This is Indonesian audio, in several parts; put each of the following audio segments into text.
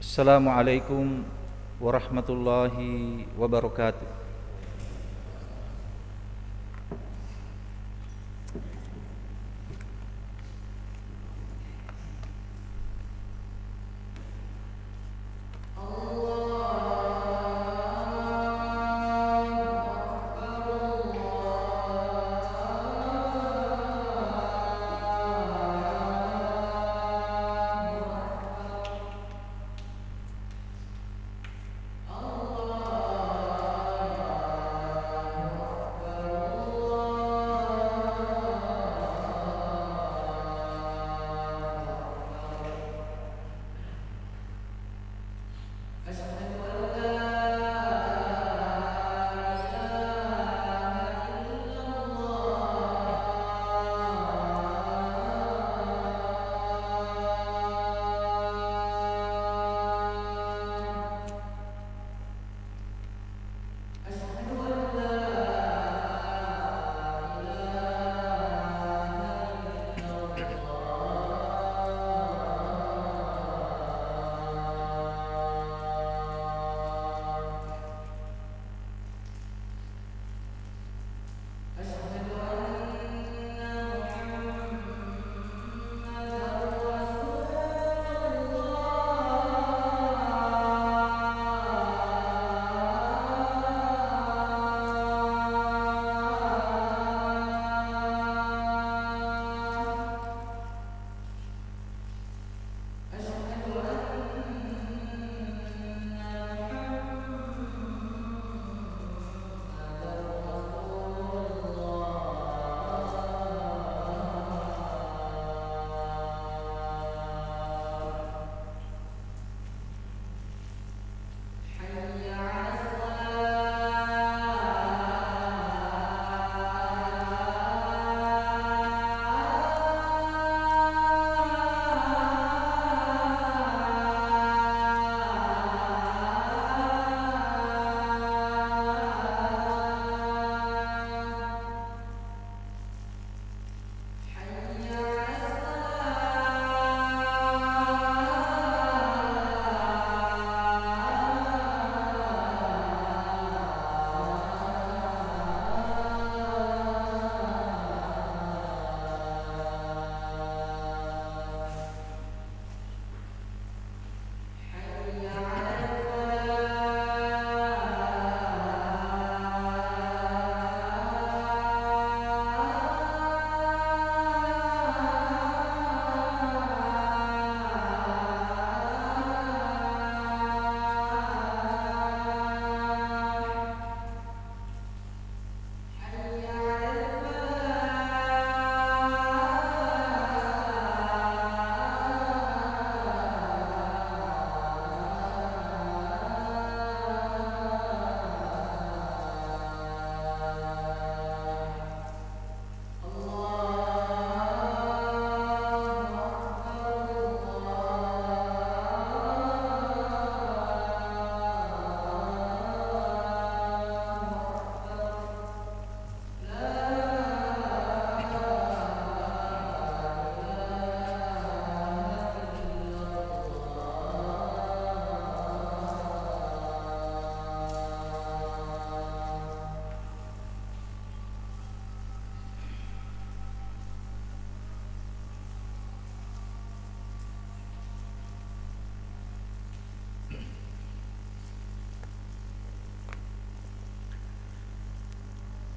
Assalamualaikum warahmatullahi wabarakatuh.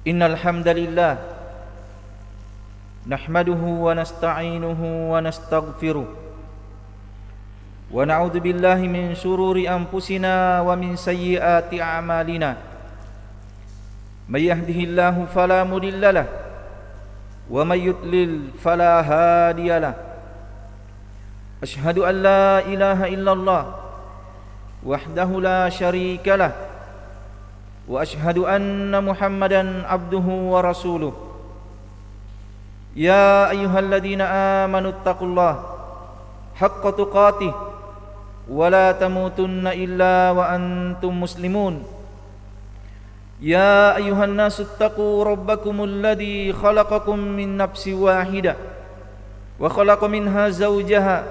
Innal hamdalillah nahmaduhu wa nasta'inuhu wa nastaghfiruh wa na'udzu billahi min shururi anfusina wa min sayyiati a'malina may yahdihillahu fala mudilla lahu wa may yudlil fala hadiya lahu asyhadu an la ilaha illallah wahdahu la syarika lahu wa asyhadu anna Muhammadan abduhu wa rasuluh. Ya ayyuhalladzina amanu taqullaha haqqa tuqatih wa la tamutunna illa wa antum muslimun. Ya ayyuhan nasu taqu rabbakumul ladzi khalaqakum min nafsin wahidah wa khalaqa minha zawjaha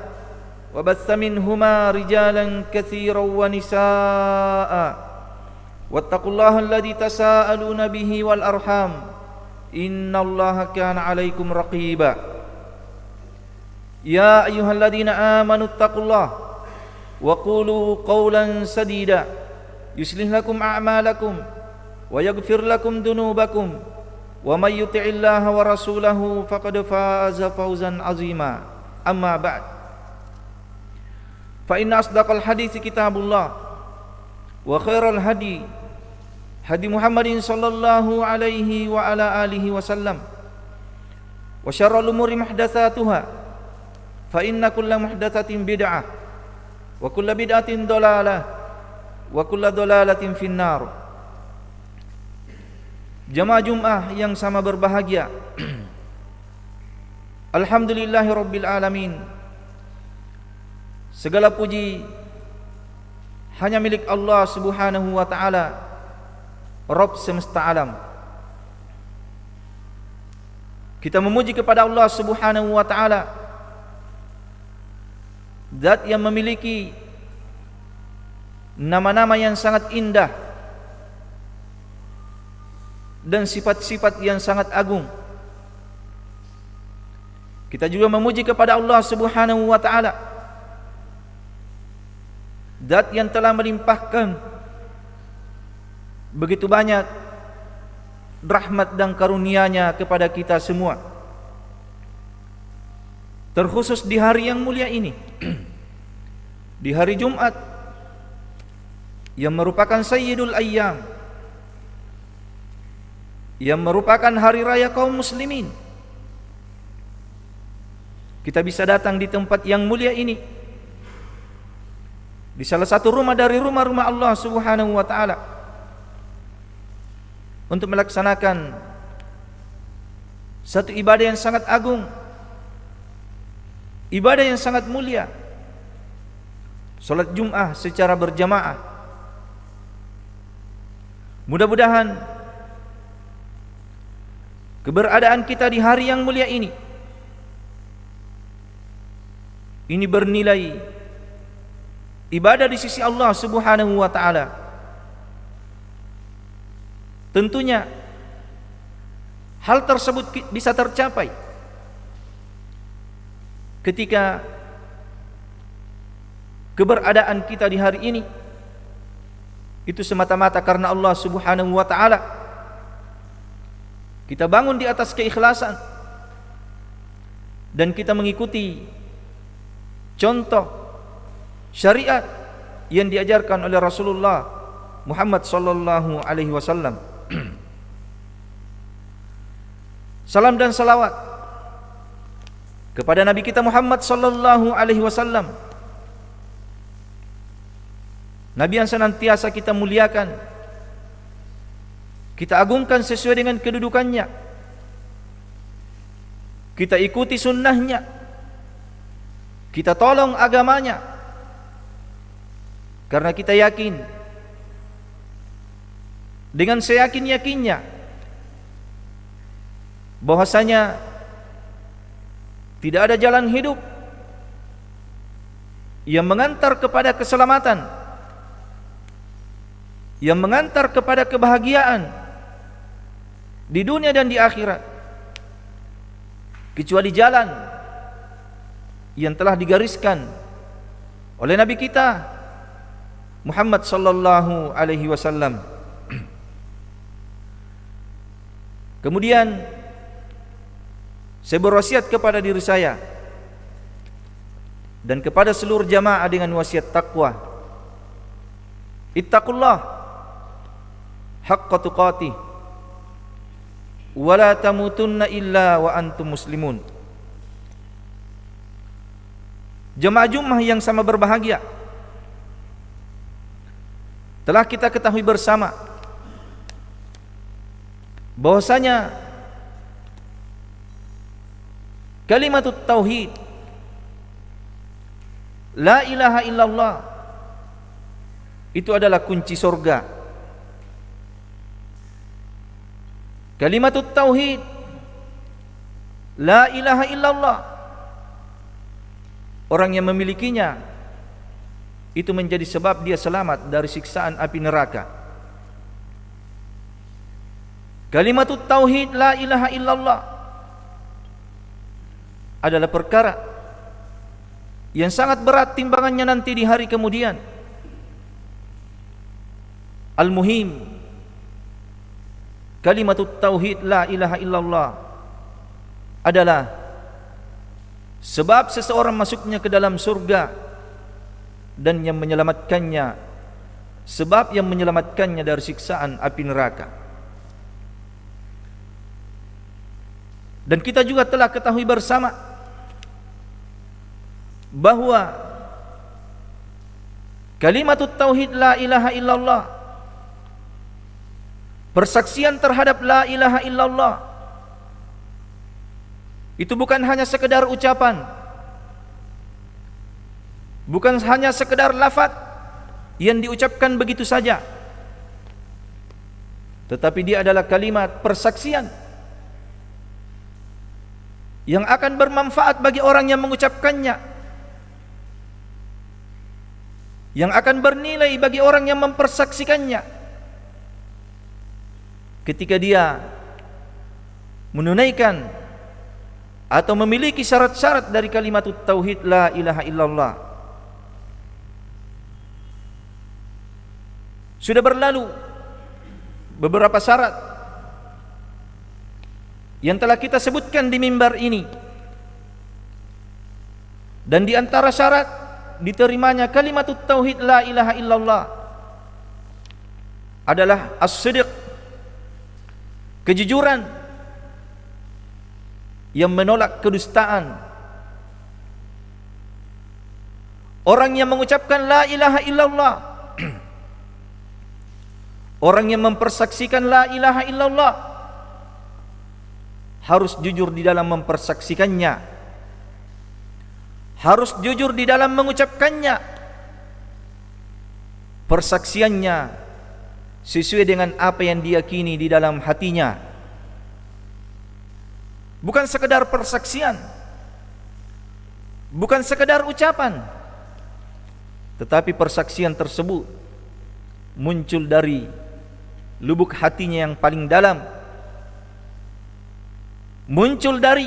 وبث منهما رجالا كثيرا ونساء واتقوا الله الذي تساءلون به والأرحام إن الله كان عليكم رقيبا يا أيها الذين آمنوا اتقوا الله وقولوا قولا سديدا يصلح لكم أعمالكم ويغفر لكم ذنوبكم ومن يطع الله ورسوله فقد فاز فوزا عظيما أما بعد فإن أصدق الحديث كتاب الله وخير الهدي هدي محمد صلى الله عليه وعلى آله وسلم وشر الأمور محدثاتها فإن كل محدثة بدعة وكل بدعة ضلالة وكل ضلالة في النار. Jamaah Jumat yang sama berbahagia, Alhamdulillahirabbil alamin. Segala puji hanya milik Allah Subhanahu wa taala, Rabb semesta alam. Kita memuji kepada Allah Subhanahu wa taala, Zat yang memiliki nama-nama yang sangat indah dan sifat-sifat yang sangat agung. Kita juga memuji kepada Allah Subhanahu wa taala, Zat yang telah melimpahkan begitu banyak rahmat dan karunia-Nya kepada kita semua, terkhusus di hari yang mulia ini, di hari Jumat yang merupakan Sayyidul Ayyam, yang merupakan hari raya kaum muslimin. Kita bisa datang di tempat yang mulia ini, di salah satu rumah dari rumah-rumah Allah Subhanahu wa taala, untuk melaksanakan satu ibadah yang sangat agung, ibadah yang sangat mulia, salat Jumat secara berjamaah. Mudah-mudahan keberadaan kita di hari yang mulia ini bernilai ibadah di sisi Allah Subhanahu wa taala. Tentunya hal tersebut bisa tercapai ketika keberadaan kita di hari ini itu semata-mata karena Allah Subhanahu wa taala. Kita bangun di atas keikhlasan dan kita mengikuti contoh syariat yang diajarkan oleh Rasulullah Muhammad sallallahu alaihi wasallam. Salam dan salawat kepada Nabi kita Muhammad sallallahu alaihi wasallam, Nabi yang senantiasa kita muliakan, kita agungkan sesuai dengan kedudukannya, kita ikuti sunnahnya, kita tolong agamanya, karena kita yakin dengan seyakin-yakinnya bahwasanya tidak ada jalan hidup yang mengantar kepada keselamatan, yang mengantar kepada kebahagiaan di dunia dan di akhirat, kecuali jalan yang telah digariskan oleh Nabi kita Muhammad sallallahu alaihi wasallam. Kemudian saya berwasiat kepada diri saya dan kepada seluruh jamaah dengan wasiat takwa. Ittaqullah haqqa tuqatih wa la tamutunna illa wa antum muslimun. Jemaah Jumat yang sama berbahagia, telah kita ketahui bersama bahwasanya kalimatut tauhid, la ilaha illallah, itu adalah kunci surga. Kalimatut tauhid, la ilaha illallah, orang yang memilikinya itu menjadi sebab dia selamat dari siksaan api neraka. Kalimatut tauhid la ilaha illallah adalah perkara yang sangat berat timbangannya nanti di hari kemudian. Al-muhim, kalimatut tauhid la ilaha illallah adalah sebab seseorang masuknya ke dalam surga, dan yang menyelamatkannya, sebab yang menyelamatkannya dari siksaan api neraka. Dan kita juga telah ketahui bersama bahwa kalimatut tauhid la ilaha illallah, persaksian terhadap la ilaha illallah, itu bukan hanya sekedar ucapan, bukan hanya sekedar lafaz yang diucapkan begitu saja, tetapi dia adalah kalimat persaksian yang akan bermanfaat bagi orang yang mengucapkannya, yang akan bernilai bagi orang yang mempersaksikannya ketika dia menunaikan atau memiliki syarat-syarat dari kalimatut tauhid la ilaha illallah. Sudah berlalu beberapa syarat yang telah kita sebutkan di mimbar ini, dan di antara syarat diterimanya kalimatut tauhid la ilaha illallah adalah as-sidq, kejujuran yang menolak kedustaan. Orang yang mengucapkan la ilaha illallah, orang yang mempersaksikan la ilaha illallah, harus jujur di dalam mempersaksikannya, harus jujur di dalam mengucapkannya. Persaksiannya sesuai dengan apa yang diyakini di dalam hatinya, bukan sekedar persaksian, bukan sekedar ucapan, tetapi persaksian tersebut muncul dari lubuk hatinya yang paling dalam, muncul dari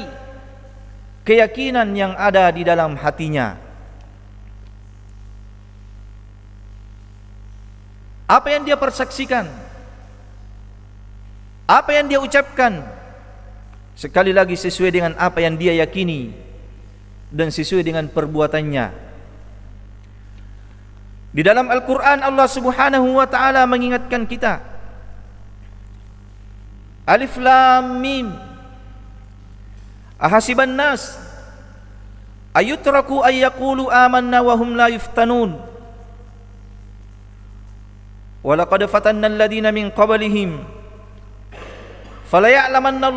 keyakinan yang ada di dalam hatinya. Apa yang dia persaksikan, apa yang dia ucapkan, sekali lagi sesuai dengan apa yang dia yakini dan sesuai dengan perbuatannya. Di dalam Al-Quran Allah subhanahu wa ta'ala mengingatkan kita, Alif Lam Mim, ahasiban nas ayutraku ayyaqulu amanna wa hum la yuftanun wa laqad fatanna alladhina min qablihim falaya'lamanna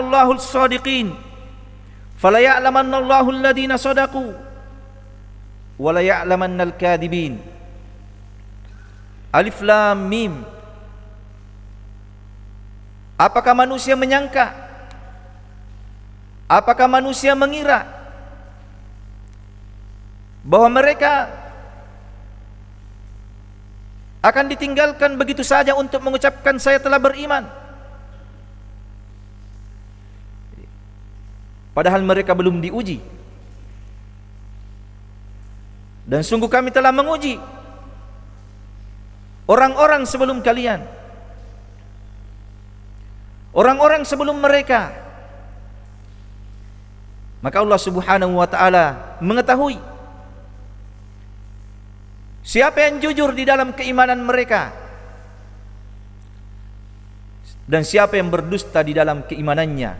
Allahu as-sadiqin falaya'lamanna Allahu alladhina sadaqu wa laya'lamanna al-kadhibin. Alif Lam Mim. Apakah manusia menyangka, apakah manusia mengira bahwa mereka akan ditinggalkan begitu saja untuk mengucapkan saya telah beriman, padahal mereka belum diuji? Dan sungguh kami telah menguji orang-orang sebelum kalian, orang-orang sebelum mereka. Maka Allah subhanahu wa ta'ala mengetahui siapa yang jujur di dalam keimanan mereka dan siapa yang berdusta di dalam keimanannya,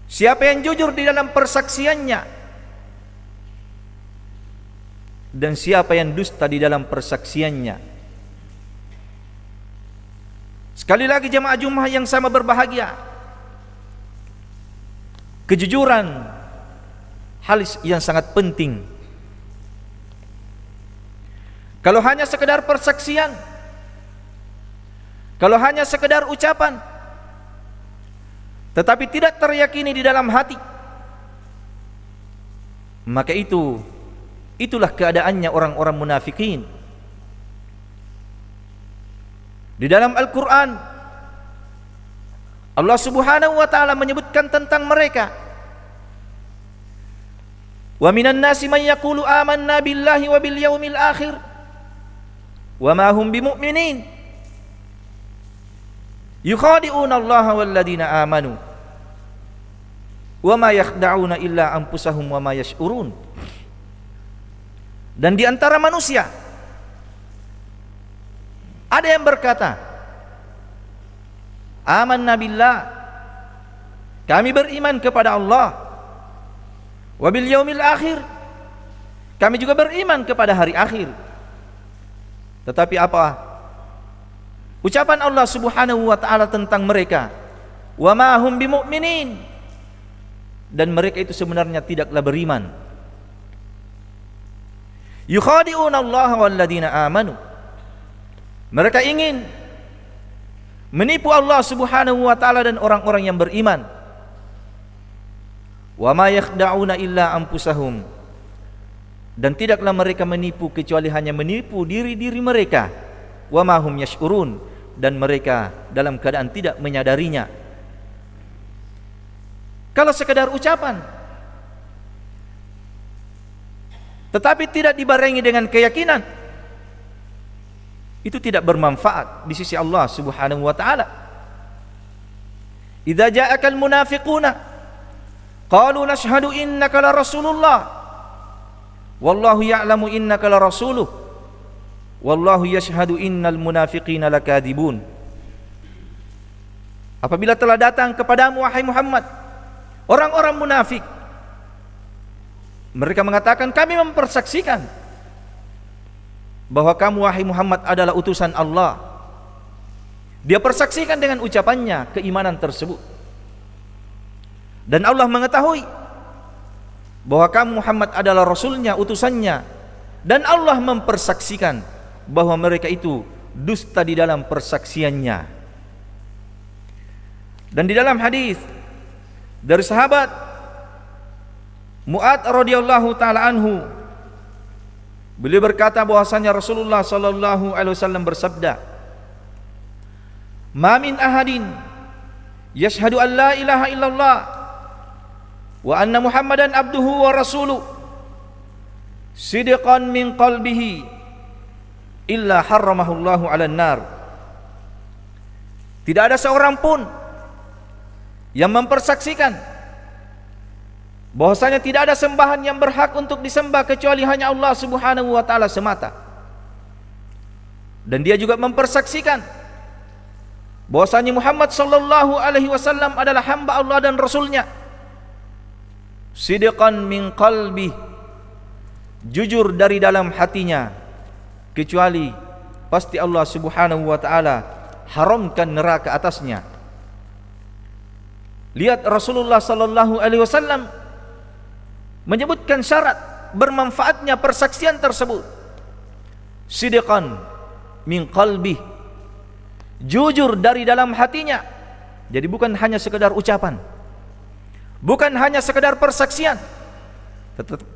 siapa yang jujur di dalam persaksiannya dan siapa yang dusta di dalam persaksiannya. Sekali lagi jemaah Jumat yang sama berbahagia, kejujuran hal yang sangat penting. Kalau hanya sekedar persaksian, kalau hanya sekedar ucapan, tetapi tidak teryakini di dalam hati, Maka itulah keadaannya orang-orang munafikin. Di dalam Al-Quran Allah Subhanahu wa ta'ala menyebutkan tentang mereka. Wa minan nasi man yaqulu amanna billahi wa bil yaumil akhir wa ma hum bimu'minin yukhadi'una Allah wal ladina amanu wa ma yakhda'una illa anfusahum wa ma yash'urun. Dan di antara manusia ada yang berkata, amanna billah, kami beriman kepada Allah, wa bil yaumil akhir, kami juga beriman kepada hari akhir. Tetapi apa ucapan Allah Subhanahu wa ta'ala tentang mereka? Wa ma hum bimu'minin, dan mereka itu sebenarnya tidaklah beriman. Yukhadi'una Allah wal ladina amanu, mereka ingin menipu Allah Subhanahu wa ta'ala dan orang-orang yang beriman. Wa ma yakhda'una illa anfusahum, dan tidaklah mereka menipu kecuali hanya menipu diri-diri mereka. Wa ma hum yash'urun, dan mereka dalam keadaan tidak menyadarinya. Kalau sekedar ucapan tetapi tidak dibarengi dengan keyakinan, itu tidak bermanfaat di sisi Allah Subhanahu wa ta'ala. Idza ja'akal munafiquna qalu nashhadu innaka la rasulullah wallahu ya'lamu innaka la rasuluh wallahu yashhadu innal munafiqina lakadzibun. Apabila telah datang kepadamu wahai Muhammad orang-orang munafik, mereka mengatakan kami mempersaksikan bahwa kamu wahai Muhammad adalah utusan Allah. Dia persaksikan dengan ucapannya keimanan tersebut. Dan Allah mengetahui bahwa kamu Muhammad adalah rasulnya, utusannya. Dan Allah mempersaksikan bahwa mereka itu dusta di dalam persaksiannya. Dan di dalam hadis dari sahabat Mu'adz radhiyallahu taala anhu, beliau berkata bahwasanya Rasulullah sallallahu alaihi wasallam bersabda, "Ma min ahadin yashhadu an la ilaha illallah wa anna Muhammadan abduhu wa rasuluh sidqan min qalbihi illa harramahu Allahu 'alan nar." Tidak ada seorang pun yang mempersaksikan bahwasanya tidak ada sembahan yang berhak untuk disembah kecuali hanya Allah Subhanahu wa ta'ala semata. Dan dia juga mempersaksikan bahwasanya Muhammad sallallahu alaihi wasallam adalah hamba Allah dan rasulnya. Sidqan min qalbi, jujur dari dalam hatinya, kecuali pasti Allah Subhanahu wa ta'ala haramkan neraka atasnya. Lihat Rasulullah sallallahu alaihi wasallam menyebutkan syarat bermanfaatnya persaksian tersebut. Sidqan min qalbi, jujur dari dalam hatinya. Jadi bukan hanya sekedar ucapan, bukan hanya sekedar persaksian,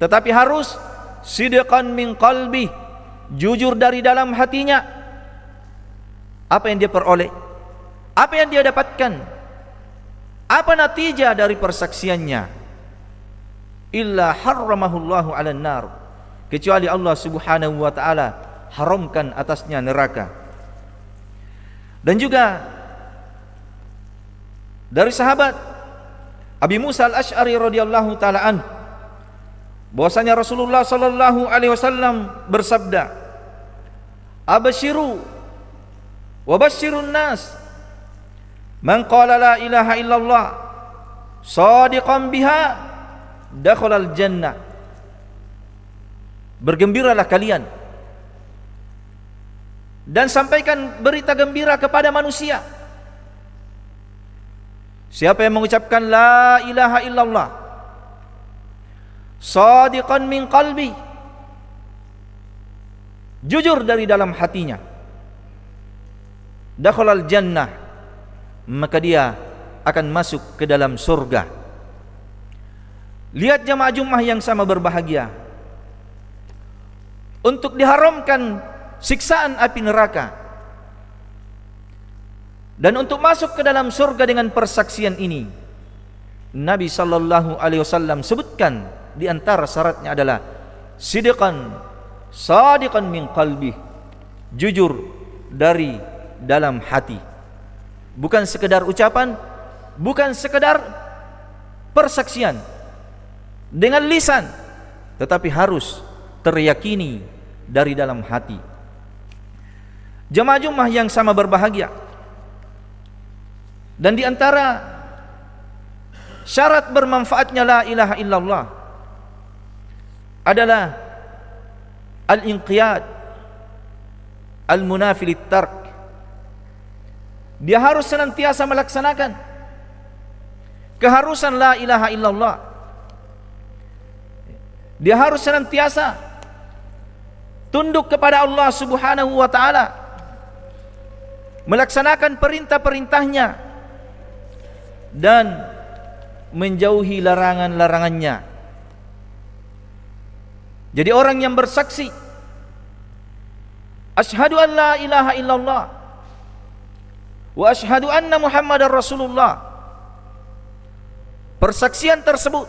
tetapi harus sidqan min qalbi, jujur dari dalam hatinya. Apa yang dia peroleh? Apa yang dia dapatkan? Apa natijah dari persaksiannya? Illa harramahullahu 'alan nar, kecuali Allah Subhanahu wa ta'ala haramkan atasnya neraka. Dan juga dari sahabat Abi Musa al-Asy'ari radhiyallahu ta'ala anhu, bahwasanya Rasulullah sallallahu alaihi wasallam bersabda, "Abshiru wa basyirun nas man qala la ilaha illallah shadiqan biha dakhalal jannah." Bergembiralah kalian dan sampaikan berita gembira kepada manusia. Siapa yang mengucapkan la ilaha illallah shadiqan min qalbi, jujur dari dalam hatinya, dakhalal jannah, maka dia akan masuk ke dalam surga. Lihat jamaah Jumat yang sama berbahagia. Untuk diharamkan siksaan api neraka dan untuk masuk ke dalam surga dengan persaksian ini, Nabi sallallahu alaihi wasallam sebutkan di antara syaratnya adalah sidqan sadiqan min qalbi, jujur dari dalam hati. Bukan sekedar ucapan, bukan sekedar persaksian dengan lisan, tetapi harus teriyakini dari dalam hati. Jamaah Jumat yang sama berbahagia, dan di antara syarat bermanfaatnya la ilaha illallah adalah al-inqiyad al-munafi lit-tark. Dia harus senantiasa melaksanakan keharusan la ilaha illallah. Dia harus senantiasa tunduk kepada Allah Subhanahu wa taala, melaksanakan perintah-perintahnya dan menjauhi larangan-larangannya. Jadi orang yang bersaksi asyhadu an la ilaha illallah wa asyhadu anna Muhammadar Rasulullah, persaksian tersebut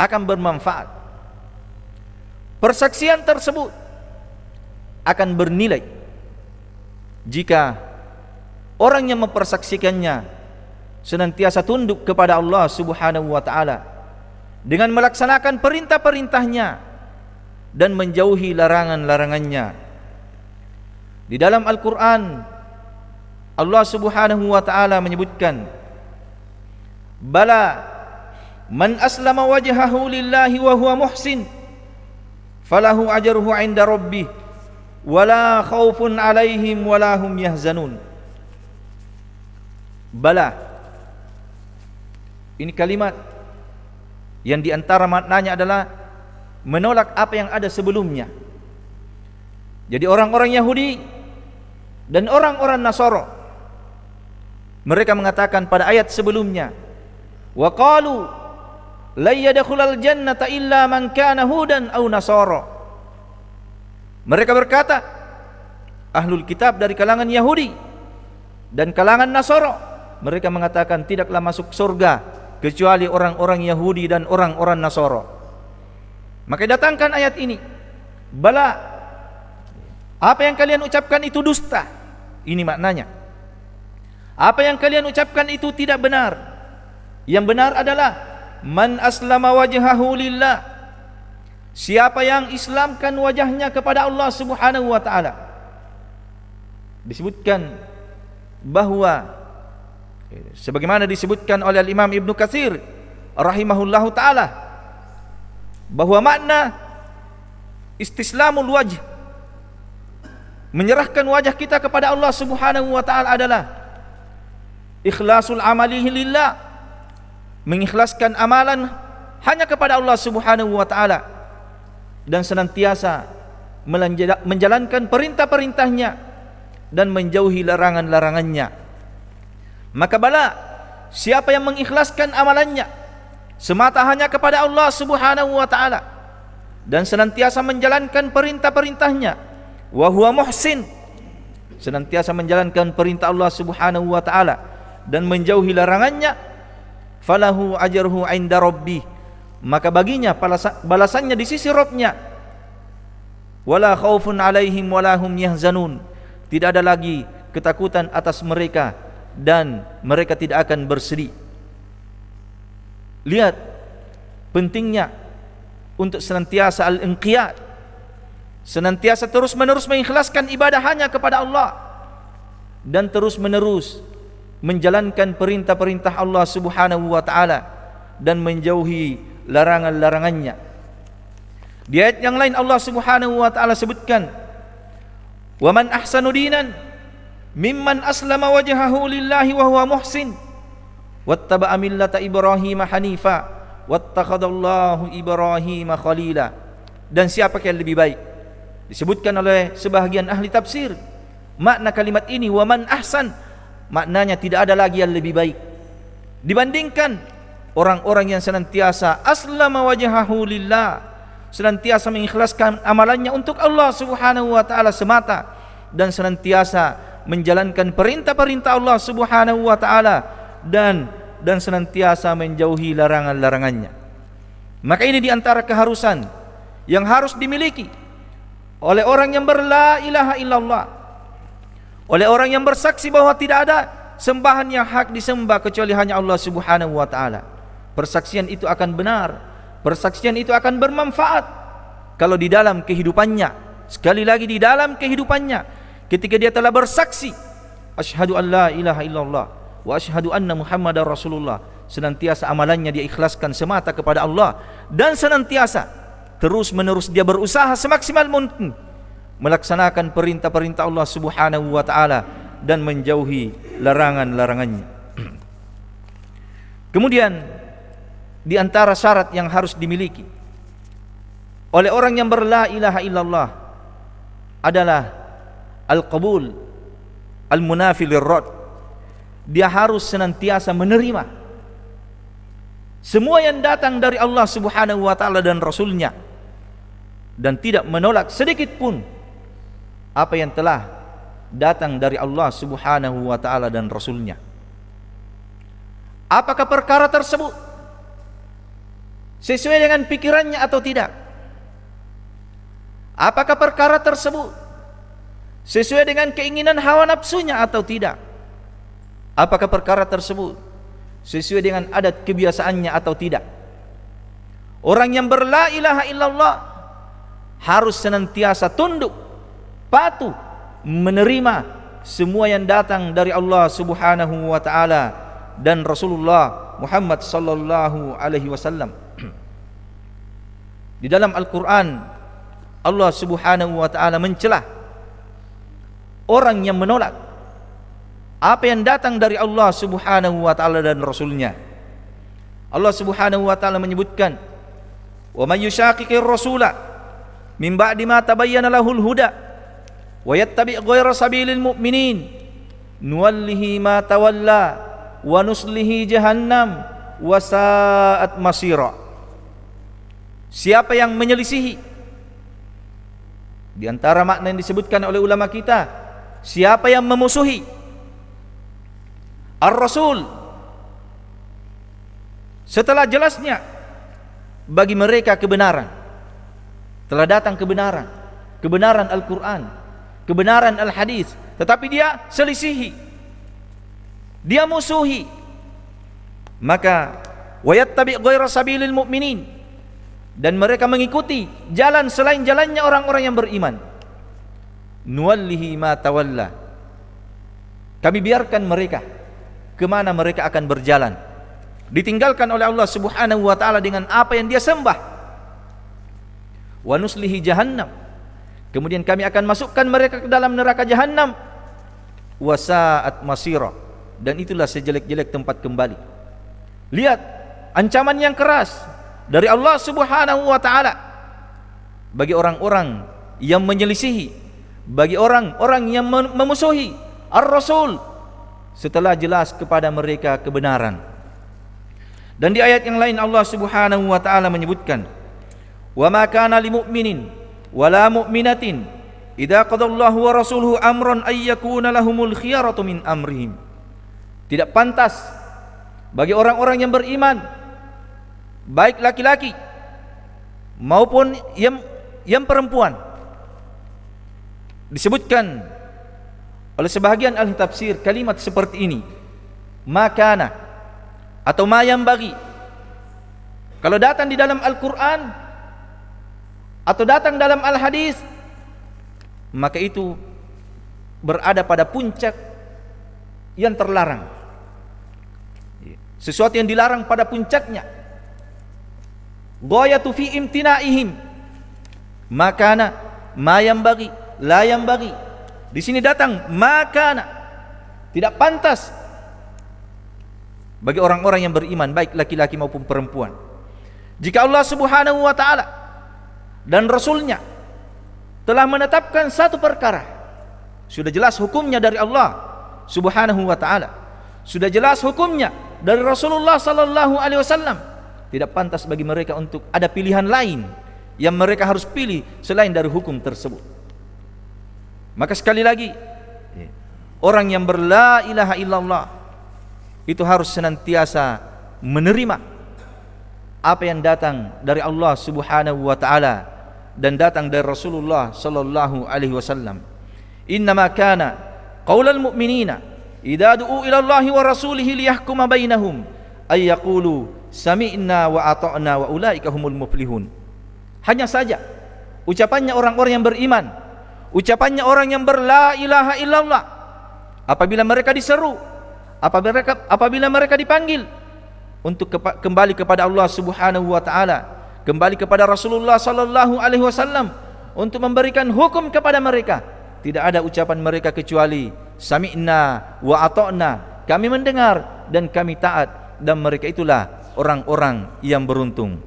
akan bermanfaat. Persaksian tersebut akan bernilai jika orang yang mempersaksikannya senantiasa tunduk kepada Allah Subhanahu wa taala dengan melaksanakan perintah-perintahnya dan menjauhi larangan-larangannya. Di dalam Al-Qur'an Allah Subhanahu wa taala menyebutkan, bala man aslama wajhahu lillahi wa huwa muhsin falahu ajruhu 'inda rabbih wala khaufun 'alaihim wala hum yahzanun. Bala, ini kalimat yang diantara maknanya adalah menolak apa yang ada sebelumnya. Jadi orang-orang Yahudi dan orang-orang Nasara, mereka mengatakan pada ayat sebelumnya, wa qalu la yadkhulul jannata illa man kana hudan aw nasara. Mereka berkata, ahlul kitab dari kalangan Yahudi dan kalangan Nasara, mereka mengatakan tidaklah masuk surga kecuali orang-orang Yahudi dan orang-orang Nasara. Maka datangkan ayat ini, bala, apa yang kalian ucapkan itu dusta. Ini maknanya, apa yang kalian ucapkan itu tidak benar. Yang benar adalah man aslama wajhahu lillah, siapa yang islamkan wajahnya kepada Allah Subhanahu wa taala. Disebutkan bahwa sebagaimana disebutkan oleh Imam Ibnu Katsir rahimahullahu taala, bahwa makna istislamul wajh, menyerahkan wajah kita kepada Allah Subhanahu wa taala adalah ikhlasul amalihi lillah, mengikhlaskan amalan hanya kepada Allah Subhanahu wa taala dan senantiasa menjalankan perintah-perintahnya dan menjauhi larangan-larangannya. Maka bala, siapa yang mengikhlaskan amalannya semata hanya kepada Allah Subhanahu wa taala dan senantiasa menjalankan perintah-perintahnya, wa huwa muhsin, senantiasa menjalankan perintah Allah Subhanahu wa taala dan menjauhi larangannya, falahu ajruhu 'inda rabbih, maka baginya balasannya di sisi Rabb-Nya, wala khaufun 'alaihim wala hum yahzanun, tidak ada lagi ketakutan atas mereka dan mereka tidak akan bersedih. Lihat pentingnya untuk senantiasa al-inqiyad, senantiasa terus-menerus mengikhlaskan ibadah hanya kepada Allah dan terus-menerus menjalankan perintah-perintah Allah Subhanahu wa taala dan menjauhi larangan-larangannya. Di ayat yang lain Allah Subhanahu wa taala sebutkan, wa man ahsanu dinan mimman aslama wajhahu lillahi wa huwa muhsin wattaba'a millata Ibrahim hanifa wattakhadallahu Ibrahim khalila. Dan siapa yang lebih baik? Disebutkan oleh sebahagian ahli tafsir, makna kalimat ini wa man ahsan, maknanya tidak ada lagi yang lebih baik dibandingkan orang-orang yang senantiasa aslama wajhahu lillah, senantiasa mengikhlaskan amalannya untuk Allah Subhanahu wa taala semata, dan senantiasa menjalankan perintah-perintah Allah Subhanahu wa taala, dan senantiasa menjauhi larangan-larangannya. Maka ini diantara keharusan yang harus dimiliki oleh orang yang berla ilaha illallah, oleh orang yang bersaksi bahwa tidak ada sembahan yang hak disembah kecuali hanya Allah Subhanahu wa taala. Persaksian itu akan benar, persaksian itu akan bermanfaat kalau di dalam kehidupannya, sekali lagi di dalam kehidupannya, ketika dia telah bersaksi asyhadu an la ilaha illallah wa asyhadu anna muhammadar rasulullah, senantiasa amalannya dia ikhlaskan semata kepada Allah, dan senantiasa terus menerus dia berusaha semaksimal mungkin melaksanakan perintah-perintah Allah Subhanahu wa taala dan menjauhi larangan-larangannya. Kemudian di antara syarat yang harus dimiliki oleh orang yang berla ilaha illallah adalah al-qabul al-munafi lirrad. Dia harus senantiasa menerima semua yang datang dari Allah Subhanahu wa taala dan Rasulnya, dan tidak menolak sedikit pun apa yang telah datang dari Allah Subhanahu wa taala dan Rasulnya. Apakah perkara tersebut sesuai dengan pikirannya atau tidak? Apakah perkara tersebut sesuai dengan keinginan hawa nafsunya atau tidak? Apakah perkara tersebut sesuai dengan adat kebiasaannya atau tidak? Orang yang berla ilaha illallah harus senantiasa tunduk, patuh, menerima semua yang datang dari Allah Subhanahu wa taala dan Rasulullah Muhammad sallallahu alaihi wasallam. Di dalam Al-Quran Allah Subhanahu wa ta'ala mencela orang yang menolak apa yang datang dari Allah Subhanahu wa ta'ala dan Rasulnya. Allah Subhanahu wa ta'ala menyebutkan, wa may yushaqiqir rasula min ba'di ma tabayyana lahul huda wa yattabi' ghayra sabilil mu'minin nuwallihi ma tawalla wa nuslihi jahannam wa sa'at masira. Siapa yang menyelisihi, di antara makna yang disebutkan oleh ulama kita, siapa yang memusuhi Ar-Rasul setelah jelasnya bagi mereka kebenaran, telah datang kebenaran, kebenaran Al-Quran, kebenaran Al-Hadis, tetapi dia selisihi, dia musuhi, maka wa yattabi' ghayra sabilil mu'minin, dan mereka mengikuti jalan selain jalannya orang-orang yang beriman, nuwallihi ma tawalla, kami biarkan mereka kemana mereka akan berjalan, ditinggalkan oleh Allah Subhanahu wa ta'ala dengan apa yang dia sembah, wa nuslihi jahannam, kemudian kami akan masukkan mereka ke dalam neraka jahannam, wa sa'at masira, dan itulah sejelek-jelek tempat kembali. Lihat ancaman yang keras dari Allah Subhanahu wa ta'ala bagi orang-orang yang menyelisihi, bagi orang-orang yang memusuhi Ar-Rasul setelah jelas kepada mereka kebenaran. Dan di ayat yang lain Allah Subhanahu wa ta'ala menyebutkan, wa ma kana lil mu'minin wala mu'minatin idza qadallahu wa rasuluhu amran ay yakuna lahumul khiyaratu min amrihim. Tidak pantas bagi orang-orang yang beriman, baik laki-laki maupun yang perempuan. Disebutkan oleh sebahagian ahli tafsir kalimat seperti ini, makana atau mayam bagi, kalau datang di dalam Al-Quran atau datang dalam Al-Hadis, maka itu berada pada puncak yang terlarang, sesuatu yang dilarang pada puncaknya. Ghayatu fi imtinaihim, makana ma yanbaghi la yanbaghi. Di sini datang makana, tidak pantas bagi orang-orang yang beriman, baik laki-laki maupun perempuan. Jika Allah Subhanahu wa ta'ala dan Rasulnya telah menetapkan satu perkara, sudah jelas hukumnya dari Allah Subhanahu wa ta'ala, sudah jelas hukumnya dari Rasulullah sallallahu alaihi wasallam. Tidak pantas bagi mereka untuk ada pilihan lain yang mereka harus pilih selain dari hukum tersebut. Maka sekali lagi, orang yang berla ilaha illallah itu harus senantiasa menerima apa yang datang dari Allah Subhanahu wa taala dan datang dari Rasulullah sallallahu alaihi wasallam. Innama kana qaulal mu'minina idza du'u ila Allah wa rasulihi liyahkuma bainahum ay yaqulu sami'na wa ata'na wa ulaika humul muflihun. Hanya saja ucapannya orang-orang yang beriman, ucapannya orang yang berla ilaha illallah, apabila mereka diseru, apabila mereka dipanggil untuk kembali kepada Allah Subhanahu wa taala, kembali kepada Rasulullah sallallahu alaihi wasallam untuk memberikan hukum kepada mereka, tidak ada ucapan mereka kecuali sami'na wa ata'na, kami mendengar dan kami taat, dan mereka itulah orang-orang yang beruntung.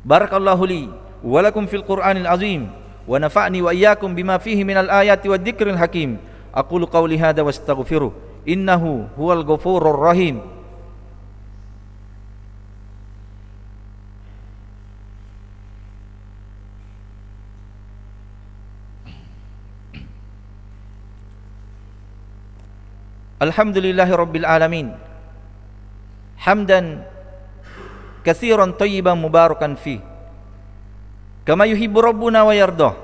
Barakallahu li wa lakum fil Qur'anil azim wa nafa'ni wa iyyakum bima fihi minal ayati wad dzikril hakim. Aqulu qawli hadza wastaghfiruh innahu huwal ghafurur rahim. Alhamdulillahi rabbil alamin, hamdan katsiran thayyiban mubarakan fi kama yuhibbu rabbuna wa yardah.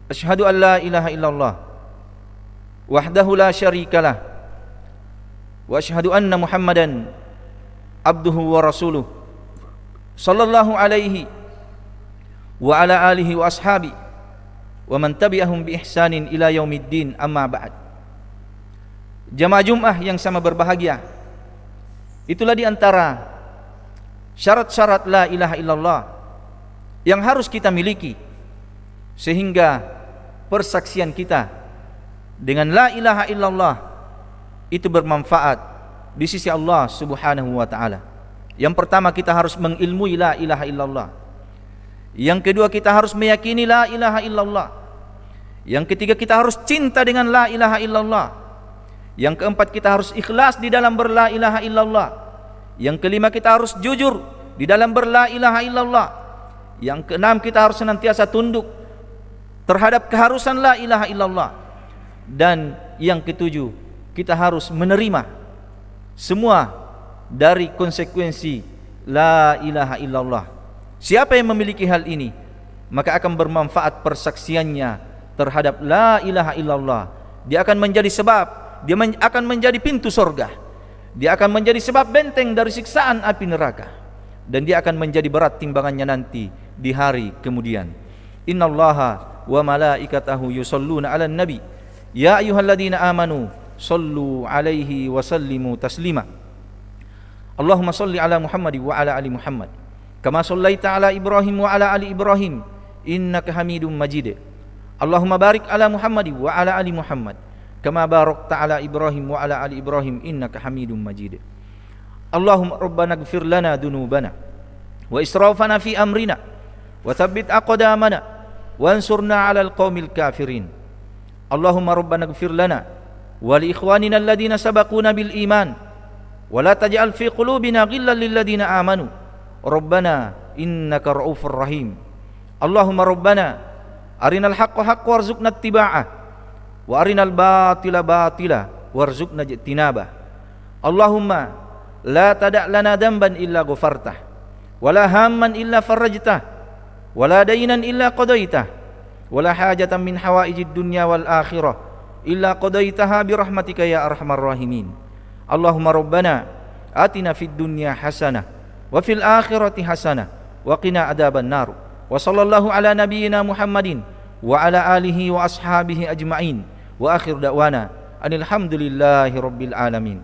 Asyhadu an la ilaha illallah wahdahu la syarikalah wa asyhadu anna Muhammadan abduhu wa rasuluh sallallahu alaihi wa ala alihi wa ashabi wa man tabi'ahum bi ihsanin ila yaumiddin, amma ba'd. Jamaah Jumat yang sama berbahagia, itulah di antara syarat-syarat la ilaha illallah yang harus kita miliki, sehingga persaksian kita dengan la ilaha illallah itu bermanfaat di sisi Allah Subhanahu wa taala. Yang pertama, kita harus mengilmui la ilaha illallah. Yang kedua, kita harus meyakini la ilaha illallah. Yang ketiga, kita harus cinta dengan la ilaha illallah. Yang keempat, kita harus ikhlas di dalam berla ilaha illallah. Yang kelima, kita harus jujur di dalam berla ilaha illallah. Yang keenam, kita harus senantiasa tunduk terhadap keharusan la ilaha illallah. Dan yang ketujuh, kita harus menerima semua dari konsekuensi la ilaha illallah. Siapa yang memiliki hal ini, maka akan bermanfaat persaksiannya terhadap la ilaha illallah. Dia akan menjadi sebab, dia akan menjadi pintu surga, dia akan menjadi sebab benteng dari siksaan api neraka, dan dia akan menjadi berat timbangannya nanti di hari kemudian. Innallaha wa malaikatahu yusholluna 'alan nabi ya ayyuhalladzina amanu shallu 'alaihi wa sallimu taslima. Allahumma shalli 'ala Muhammad wa 'ala ali Muhammad kama shallaita 'ala Ibrahim wa 'ala ali Ibrahim innaka Hamidum Majid. Allahumma barik 'ala Muhammad wa 'ala ali Muhammad kama barakta 'ala Ibrahim wa 'ala ali Ibrahim innaka Hamidum Majid. Allahumma rabbana ighfir lana dhunubana wa israfana fi amrina wa tsabbit aqdamana wansurna 'alal qaumil kafirin. Allahumma rabbana ighfir lana wa li ikhwanina alladhina sabaquna bil iman wa la taj'al fi qulubina ghillan lil ladzina amanu rabbana innaka ra'ufur rahim. Allahumma rabbana arinal haqqa haqqan warzuqna ittiba'ah wa arinal batila batila warzuqna ijtinabah. Allahumma la tada' lana dhanban illa ghafartah wa la hamman illa farajtah wa la daynan illa qadaitah wa la hajatan min hawaijid dunya wal akhirah illa qadaitaha bi rahmatika ya arhamar rahimin. Allahumma rabbana atina fid dunya hasanah wa fil akhirati hasanah wa qina adzaban nar. Wa sallallahu ala nabiyyina Muhammadin wa ala alihi wa ashabihi ajma'in. Wa akhir da'wana anil hamdulillahi rabbil alamin.